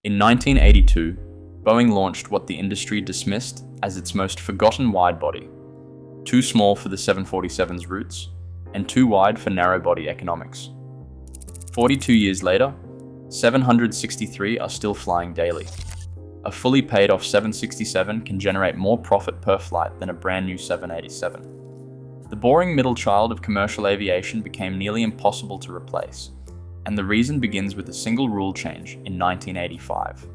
In 1982, Boeing launched what the industry dismissed as its most forgotten widebody, too small for the 747's routes, and too wide for narrow-body economics. 42 years later, 763 are still flying daily. A fully paid-off 767 can generate more profit per flight than a brand new 787. The boring middle child of commercial aviation became nearly impossible to replace, and the reason begins with a single rule change in 1985.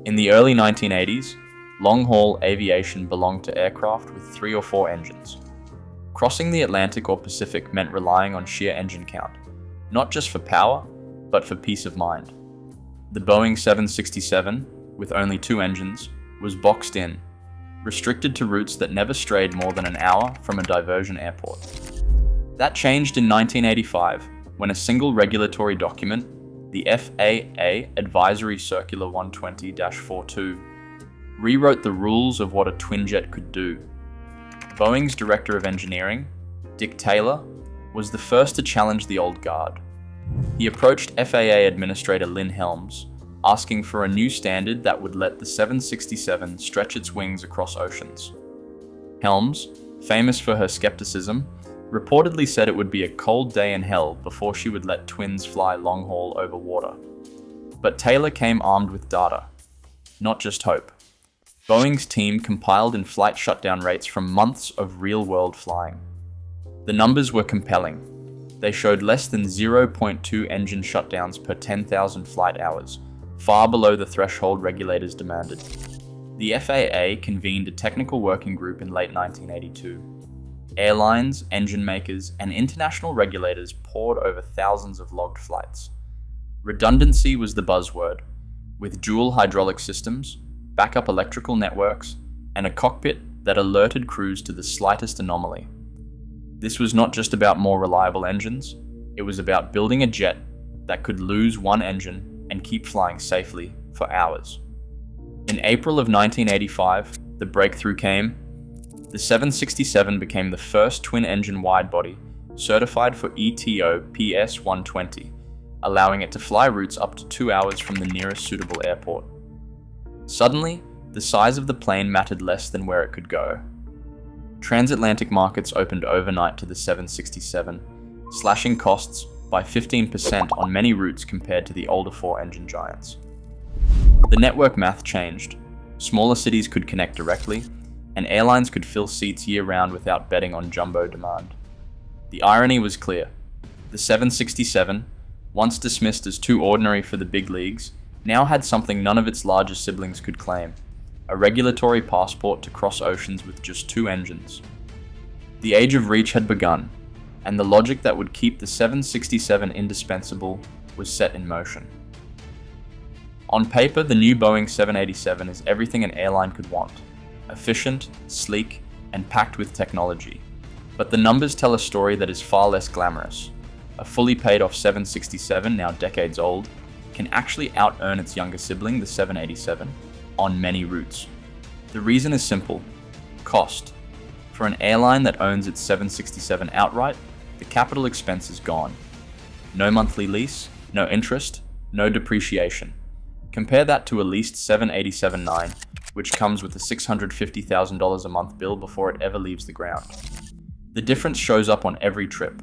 In the early 1980s, long-haul aviation belonged to aircraft with 3 or 4 engines. Crossing the Atlantic or Pacific meant relying on sheer engine count, not just for power, but for peace of mind. The Boeing 767, with only 2 engines, was boxed in, restricted to routes that never strayed more than an hour from a diversion airport. That changed in 1985, when a single regulatory document, the FAA Advisory Circular 120-42, rewrote the rules of what a twinjet could do. Boeing's Director of Engineering, Dick Taylor, was the first to challenge the old guard. He approached FAA Administrator Lynn Helms, asking for a new standard that would let the 767 stretch its wings across oceans. Helms, famous for her skepticism, reportedly said it would be a cold day in hell before she would let twins fly long-haul over water. But Taylor came armed with data, not just hope. Boeing's team compiled in flight shutdown rates from months of real-world flying. The numbers were compelling. They showed less than 0.2 engine shutdowns per 10,000 flight hours, far below the threshold regulators demanded. The FAA convened a technical working group in late 1982. Airlines, engine makers, and international regulators pored over thousands of logged flights. Redundancy was the buzzword, with dual hydraulic systems, backup electrical networks, and a cockpit that alerted crews to the slightest anomaly. This was not just about more reliable engines, it was about building a jet that could lose one engine and keep flying safely for hours. In April of 1985, the breakthrough came. The 767 became the first twin-engine widebody certified for ETOPS 120, allowing it to fly routes up to 2 hours from the nearest suitable airport. Suddenly, the size of the plane mattered less than where it could go. Transatlantic markets opened overnight to the 767, slashing costs by 15% on many routes compared to the older 4-engine giants. The network math changed. Smaller cities could connect directly, and airlines could fill seats year-round without betting on jumbo demand. The irony was clear. The 767, once dismissed as too ordinary for the big leagues, now had something none of its larger siblings could claim: a regulatory passport to cross oceans with just 2 engines. The age of reach had begun, and the logic that would keep the 767 indispensable was set in motion. On paper, the new Boeing 787 is everything an airline could want: efficient, sleek, and packed with technology. But the numbers tell a story that is far less glamorous. A fully paid-off 767, now decades old, can actually out-earn its younger sibling, the 787, on many routes. The reason is simple: cost. For an airline that owns its 767 outright, the capital expense is gone. No monthly lease, no interest, no depreciation. Compare that to a leased 787-9, which comes with a $650,000 a month bill before it ever leaves the ground. The difference shows up on every trip.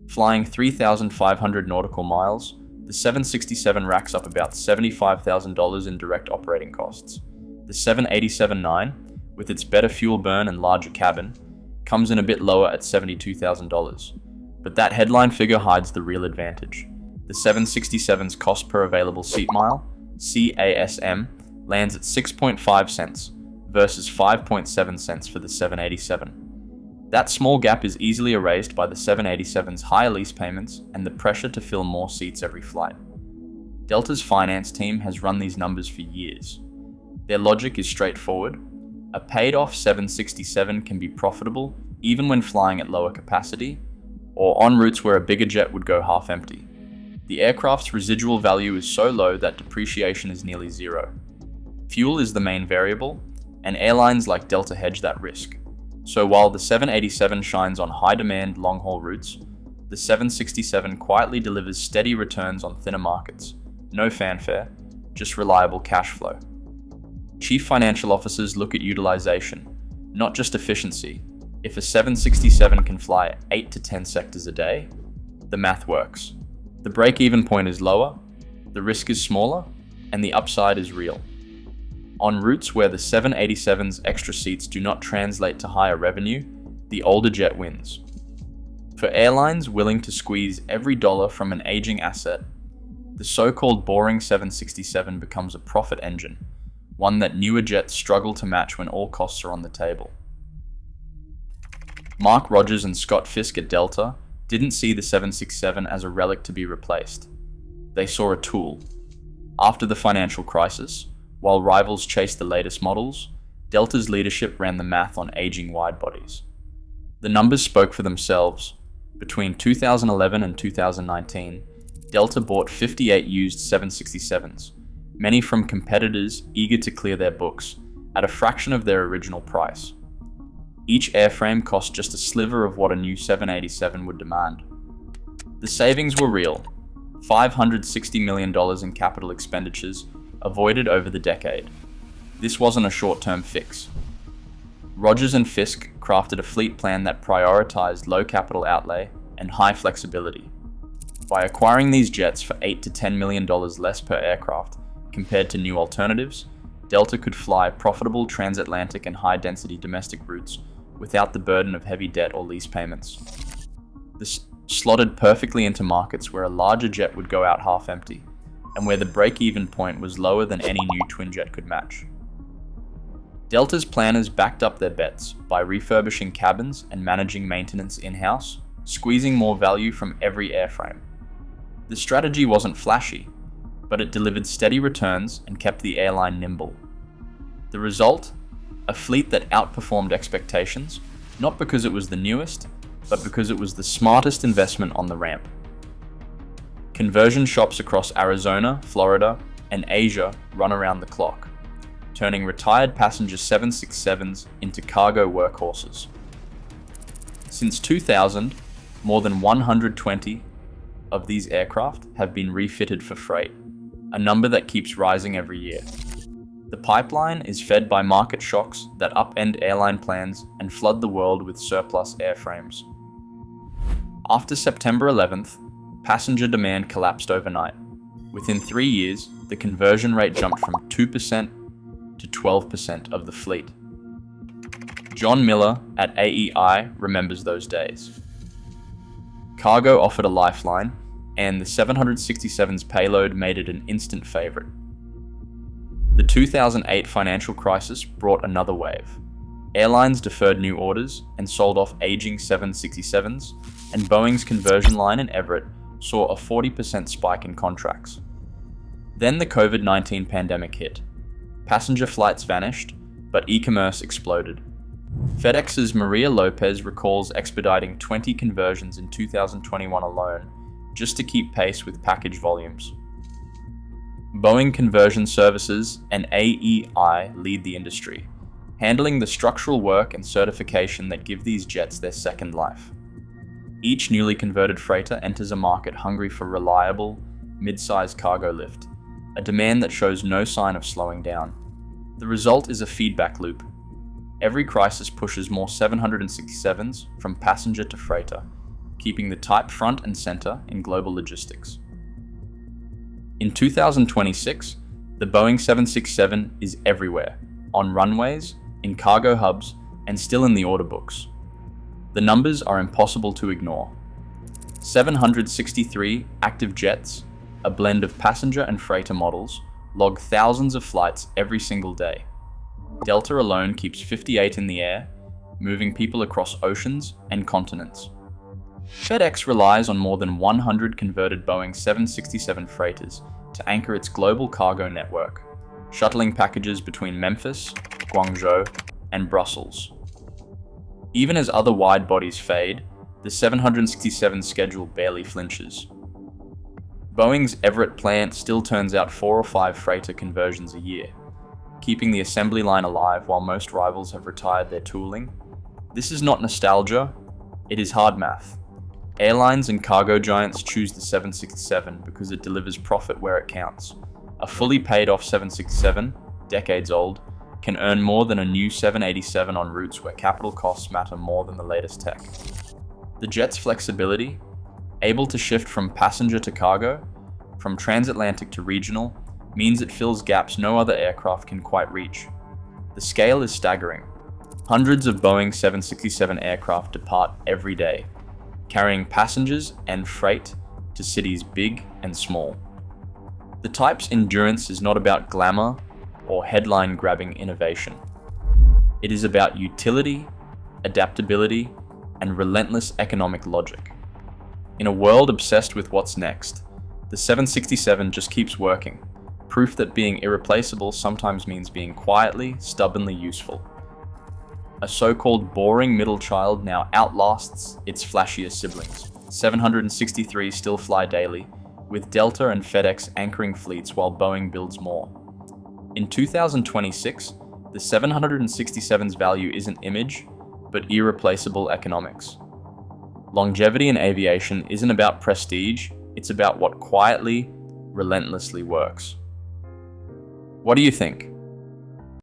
Flying 3,500 nautical miles, the 767 racks up about $75,000 in direct operating costs. The 787-9, with its better fuel burn and larger cabin, comes in a bit lower at $72,000. But that headline figure hides the real advantage. The 767's cost per available seat mile, CASM, lands at 6.5 cents versus 5.7 cents for the 787. That small gap is easily erased by the 787's higher lease payments and the pressure to fill more seats every flight. Delta's finance team has run these numbers for years. Their logic is straightforward. A paid-off 767 can be profitable even when flying at lower capacity, or on routes where a bigger jet would go half empty. The aircraft's residual value is so low that depreciation is nearly zero. Fuel is the main variable, and airlines like Delta hedge that risk. So while the 787 shines on high-demand long-haul routes, the 767 quietly delivers steady returns on thinner markets, No fanfare, just reliable cash flow. Chief financial officers look at utilization, not just efficiency. If a 767 can fly 8 to 10 sectors a day, the math works. The break-even point is lower, the risk is smaller, and the upside is real. On routes where the 787's extra seats do not translate to higher revenue, the older jet wins. For airlines willing to squeeze every dollar from an aging asset, the so-called boring 767 becomes a profit engine, one that newer jets struggle to match when all costs are on the table. Mark Rogers and Scott Fisk at Delta didn't see the 767 as a relic to be replaced. They saw a tool. After the financial crisis, while rivals chased the latest models, Delta's leadership ran the math on aging widebodies. The numbers spoke for themselves. Between 2011 and 2019, Delta bought 58 used 767s, many from competitors eager to clear their books, at a fraction of their original price. Each airframe cost just a sliver of what a new 787 would demand. The savings were real: $560 million in capital expenditures avoided over the decade. This wasn't a short-term fix. Rogers and Fisk crafted a fleet plan that prioritized low capital outlay and high flexibility. By acquiring these jets for $8 to $10 million less per aircraft compared to new alternatives, Delta could fly profitable transatlantic and high-density domestic routes without the burden of heavy debt or lease payments. This slotted perfectly into markets where a larger jet would go out half empty, and where the break-even point was lower than any new twin jet could match. Delta's planners backed up their bets by refurbishing cabins and managing maintenance in-house, squeezing more value from every airframe. The strategy wasn't flashy, but it delivered steady returns and kept the airline nimble. The result? A fleet that outperformed expectations, not because it was the newest, but because it was the smartest investment on the ramp. Conversion shops across Arizona, Florida, and Asia run around the clock, turning retired passenger 767s into cargo workhorses. Since 2000, more than 120 of these aircraft have been refitted for freight, a number that keeps rising every year. The pipeline is fed by market shocks that upend airline plans and flood the world with surplus airframes. After September 11th, passenger demand collapsed overnight. Within 3 years, the conversion rate jumped from 2% to 12% of the fleet. John Miller at AEI remembers those days. Cargo offered a lifeline, and the 767's payload made it an instant favorite. The 2008 financial crisis brought another wave. Airlines deferred new orders and sold off aging 767s, and Boeing's conversion line in Everett saw a 40% spike in contracts. Then the COVID-19 pandemic hit. Passenger flights vanished, but e-commerce exploded. FedEx's Maria Lopez recalls expediting 20 conversions in 2021 alone, just to keep pace with package volumes. Boeing Conversion Services and AEI lead the industry, handling the structural work and certification that give these jets their second life. Each newly converted freighter enters a market hungry for reliable, mid-sized cargo lift, a demand that shows no sign of slowing down. The result is a feedback loop. Every crisis pushes more 767s from passenger to freighter, keeping the type front and center in global logistics. In 2026, the Boeing 767 is everywhere, on runways, in cargo hubs, and still in the order books. The numbers are impossible to ignore. 763 active jets, a blend of passenger and freighter models, log thousands of flights every single day. Delta alone keeps 58 in the air, moving people across oceans and continents. FedEx relies on more than 100 converted Boeing 767 freighters to anchor its global cargo network, shuttling packages between Memphis, Guangzhou, and Brussels. Even as other wide-bodies fade, the 767 schedule barely flinches. Boeing's Everett plant still turns out 4 or 5 freighter conversions a year, keeping the assembly line alive while most rivals have retired their tooling. This is not nostalgia, it is hard math. Airlines and cargo giants choose the 767 because it delivers profit where it counts. A fully paid off 767, decades old, can earn more than a new 787 on routes where capital costs matter more than the latest tech. The jet's flexibility, able to shift from passenger to cargo, from transatlantic to regional, means it fills gaps no other aircraft can quite reach. The scale is staggering. Hundreds of Boeing 767 aircraft depart every day, carrying passengers and freight to cities big and small. The type's endurance is not about glamour or headline-grabbing innovation. It is about utility, adaptability, and relentless economic logic. In a world obsessed with what's next, the 767 just keeps working, proof that being irreplaceable sometimes means being quietly, stubbornly useful. A so-called boring middle child now outlasts its flashier siblings. 763 still fly daily, with Delta and FedEx anchoring fleets while Boeing builds more. In 2026, the 767's value isn't image, but irreplaceable economics. Longevity in aviation isn't about prestige, it's about what quietly, relentlessly works. What do you think?